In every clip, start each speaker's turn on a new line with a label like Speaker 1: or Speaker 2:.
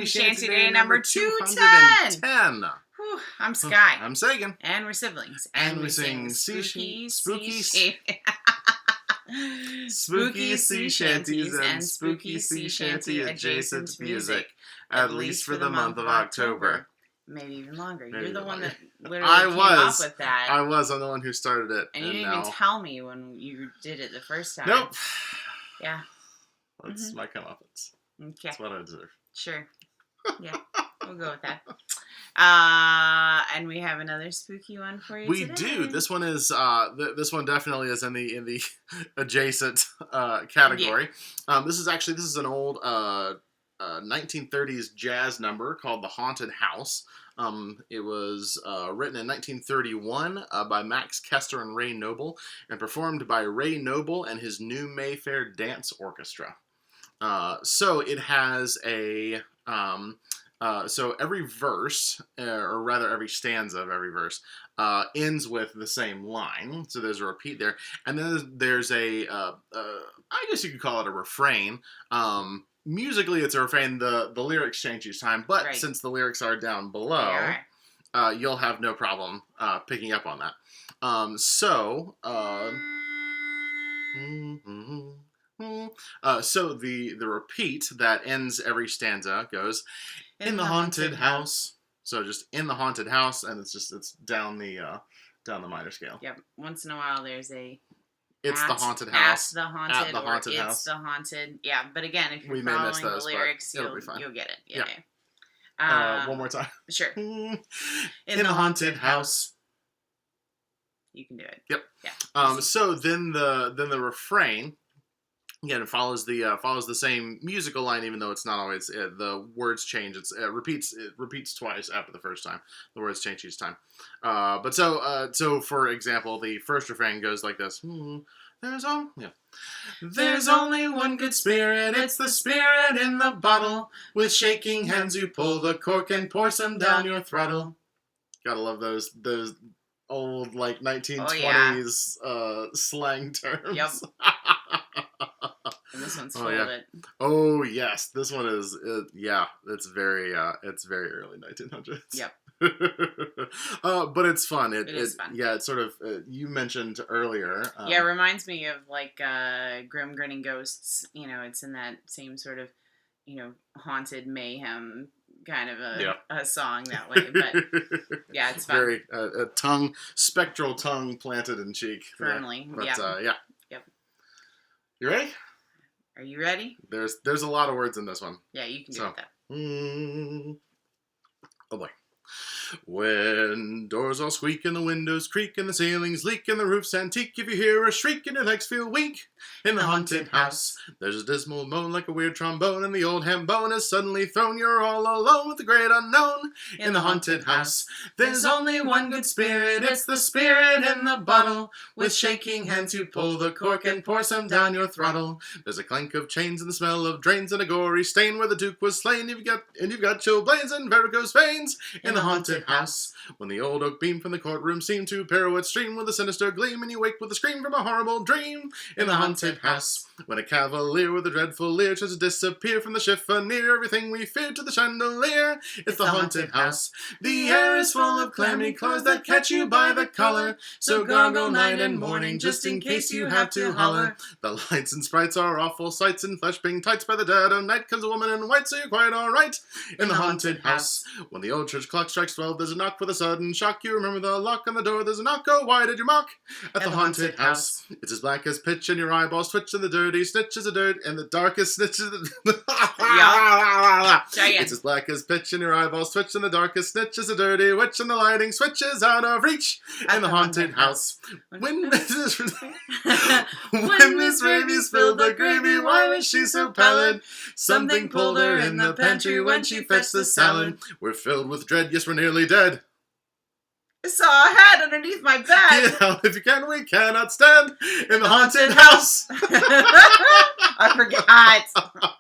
Speaker 1: Happy Shanty-a-Day number 210.
Speaker 2: Whew, I'm Sky.
Speaker 1: I'm Sagan.
Speaker 2: And we're siblings.
Speaker 1: And we sing spooky sea shanties and spooky sea shanty adjacent music, at least for the month of October.
Speaker 2: Maybe even longer.
Speaker 1: Maybe
Speaker 2: You're the one that literally
Speaker 1: I
Speaker 2: came
Speaker 1: was.
Speaker 2: up with that.
Speaker 1: I'm the one who started it.
Speaker 2: And you didn't even tell me when you did it the first time.
Speaker 1: Nope.
Speaker 2: Yeah.
Speaker 1: That's my comeuppance.
Speaker 2: Okay.
Speaker 1: That's what I deserve.
Speaker 2: Sure. Yeah. We'll go with that. And we have another spooky one for you
Speaker 1: We
Speaker 2: today.
Speaker 1: do. This one is this one definitely is in the adjacent category.
Speaker 2: Yeah.
Speaker 1: This is an old 1930s jazz number called "The Haunted House." It was written in 1931 by Max Kester and Ray Noble, and performed by Ray Noble and his New Mayfair Dance Orchestra. So it has a so every verse, or rather every stanza of every verse, ends with the same line. So there's a repeat there, and then there's a I guess you could call it a refrain. Musically, it's a refrain. The lyrics change each time, but
Speaker 2: Right.
Speaker 1: since the lyrics are down below, you'll have no problem picking up on that. So the repeat that ends every stanza goes, "In the haunted house." So just "in the haunted house," and it's down the minor scale.
Speaker 2: Yep. Once in a while, there's a
Speaker 1: It's the haunted house.
Speaker 2: At the haunted.
Speaker 1: At the haunted
Speaker 2: or
Speaker 1: house.
Speaker 2: It's the haunted. Yeah, but again, if you're
Speaker 1: We may miss
Speaker 2: following
Speaker 1: those,
Speaker 2: the
Speaker 1: but
Speaker 2: lyrics,
Speaker 1: it'll be fine.
Speaker 2: you'll get it.
Speaker 1: Yeah.
Speaker 2: Okay.
Speaker 1: One more time.
Speaker 2: Sure.
Speaker 1: In the haunted house.
Speaker 2: You can do it.
Speaker 1: Yep.
Speaker 2: Yeah.
Speaker 1: So then the refrain, again, it follows the same musical line, even though it's not always the words change. It repeats twice after the first time. The words change each time. But so for example, the first refrain goes like this. There's only one good spirit, it's the spirit in the bottle. With shaking hands you pull the cork and pour some down your throttle. Gotta love those old, like, 1920s slang terms.
Speaker 2: Yep. And this one's full of it.
Speaker 1: Oh yes, this one is. It's very early 1900s.
Speaker 2: Yep.
Speaker 1: But it's fun. It
Speaker 2: is fun.
Speaker 1: Yeah, it's sort of. You mentioned earlier.
Speaker 2: Yeah, it reminds me of like Grim Grinning Ghosts. You know, it's in that same sort of, haunted mayhem kind of a song that way. But yeah, it's fun.
Speaker 1: Very a spectral tongue planted in cheek.
Speaker 2: Firmly.
Speaker 1: But,
Speaker 2: yeah.
Speaker 1: Yep. You ready?
Speaker 2: Are you ready?
Speaker 1: There's a lot of words in this one.
Speaker 2: Yeah, you can do it though.
Speaker 1: Oh boy. When doors all squeak and the windows creak and the ceilings leak and the roof's antique, if you hear a shriek and your legs feel weak, in the haunted house, there's a dismal moan like a weird trombone, and the old hambone is suddenly thrown. You're all alone with the great unknown. In the haunted house, there's only one good spirit, it's the spirit in the bottle. With shaking hands you pull the cork and pour some down your throttle. There's a clank of chains and the smell of drains and a gory stain where the duke was slain. You've got chilblains and varicose veins. In the haunted house, when the old oak beam from the courtroom seemed to pirouette stream with a sinister gleam, and you wake with a scream from a horrible dream. In the haunted house, when a cavalier with a dreadful leer tries to disappear from the chiffonier, everything we feared to the chandelier. It's the haunted house. The air is full of clammy claws that catch you by the collar, so gargle night and morning just in case you have to holler. The lights and sprites are awful sights, and flesh being tights by the dead of night comes a woman in white, so you're quite alright. In the haunted house, when the old church clock strikes 12, there's a knock with a sudden shock. You remember the lock on the door, there's a knock. Oh, why did you mock? At the haunted house, it's as black as pitch and your eyeballs twitch, and the dirty snitch is a dirt, and the darkest snitch is It's as black as pitch and your eyeballs twitch, and the darkest snitch is a dirty witch, and the lighting switch is out of reach. In the haunted house, when this Ravy's spilled the gravy, why was she so pallid? Something pulled her in the pantry when she fetched the salad. We're filled with dread, yes, we're nearly dead.
Speaker 2: I saw a head underneath my bed.
Speaker 1: Get out if you can, we cannot stand in the haunted house.
Speaker 2: I forgot.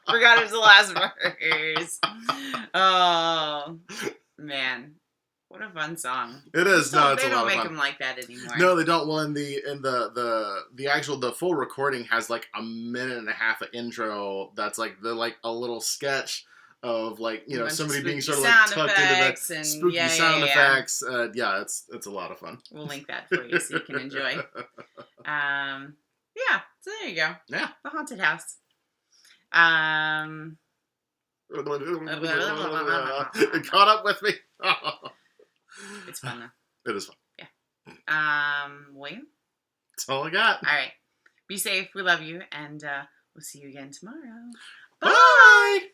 Speaker 2: Forgot it was the last verse. Oh, man. What a fun song.
Speaker 1: It is. No, it's a lot of fun. They
Speaker 2: don't make them like that anymore.
Speaker 1: No, they don't. Well, in the full recording has like a minute and a half of intro that's like a little sketch of like, you know,
Speaker 2: bunch of
Speaker 1: somebody being
Speaker 2: spooky
Speaker 1: sort of like
Speaker 2: sound
Speaker 1: tucked into
Speaker 2: effects
Speaker 1: the
Speaker 2: and
Speaker 1: spooky sound effects. Yeah, it's a lot of fun.
Speaker 2: We'll link that for you so you can enjoy. Yeah, so there you go.
Speaker 1: Yeah.
Speaker 2: The haunted house.
Speaker 1: It caught up with me.
Speaker 2: It's fun though.
Speaker 1: It is fun.
Speaker 2: Yeah. William?
Speaker 1: That's all I got.
Speaker 2: All right. Be safe. We love you. And we'll see you again tomorrow.
Speaker 1: Bye.